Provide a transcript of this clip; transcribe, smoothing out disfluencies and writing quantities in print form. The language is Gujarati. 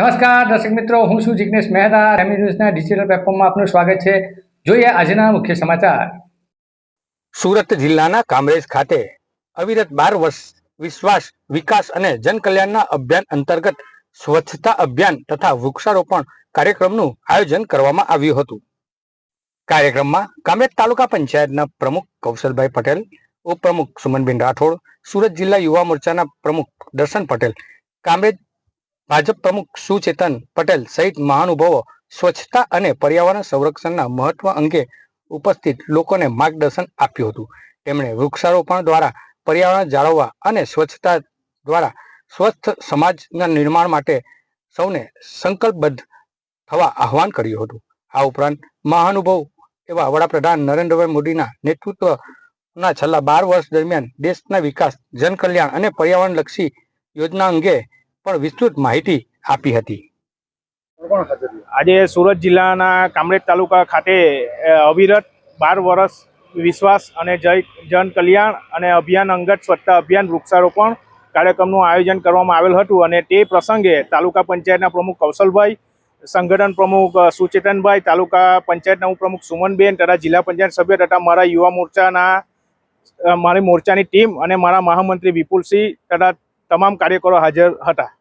નમસ્કાર દર્શક મિત્રો, હું છું જિગ્નેશ મહેતા. રેમી ન્યૂઝના ડિજિટલ પ્લેટફોર્મમાં આપનું સ્વાગત છે. જોઈએ આજના મુખ્ય સમાચાર. સુરત જિલ્લાના કામરેજ ખાતે અવિરત 12 વર્ષ વિશ્વાસ વિકાસ અને જનકલ્યાણના અભિયાન અંતર્ગત સ્વચ્છતા અભિયાન તથા વૃક્ષારોપણ કાર્યક્રમનું આયોજન કરવામાં આવ્યું હતું. કાર્યક્રમમાં કામરેજ તાલુકા પંચાયતના પ્રમુખ કૌશલભાઈ પટેલ, ઉપપ્રમુખ સુમનબેન રાઠોડ, સુરત જિલ્લા યુવા મોરચાના પ્રમુખ દર્શન પટેલ, કામરેજ ભાજપ પ્રમુખ સુચેતન પટેલ સહિત મહાનુભાવો સ્વચ્છતા અને પર્યાવરણ સંરક્ષણના મહત્વ અંગે ઉપસ્થિત લોકોને માર્ગદર્શન આપ્યું હતું. તેમણે વૃક્ષારોપણ દ્વારા પર્યાવરણ જાળવવા અને સ્વચ્છતા દ્વારા સ્વસ્થ સમાજના નિર્માણ માટે સૌને સંકલ્પબદ્ધ થવા આહવાન કર્યું હતું. આ ઉપરાંત મહાનુભાવ એવા વડાપ્રધાન નરેન્દ્રભાઈ મોદીના નેતૃત્વના છેલ્લા 12 વર્ષ દરમિયાન દેશના વિકાસ, જનકલ્યાણ અને પર્યાવરણલક્ષી યોજના અંગે પણ વિસ્તૃત માહિતી આપી હતી. આજે સુરત જિલ્લાના કામરેજ તાલુકા ખાતે અવિરત 12 વર્ષ વિશ્વાસ અને જન કલ્યાણ અને અભિયાન અંગત સ્વચ્છતા અભિયાન વૃક્ષારોપણ કાર્યક્રમનું આયોજન કરવામાં આવેલ હતું અને તે પ્રસંગે તાલુકા પંચાયતના પ્રમુખ કૌશલભાઈ, સંગઠન પ્રમુખ સુચેતનભાઈ, તાલુકા પંચાયતના ઉપપ્રમુખ સુમનબેન તથા જિલ્લા પંચાયત સભ્ય તથા મારા યુવા મોરચાની ટીમ અને મારા મહામંત્રી વિપુલસિંહ તથા તમામ કાર્યકરો હાજર હતા.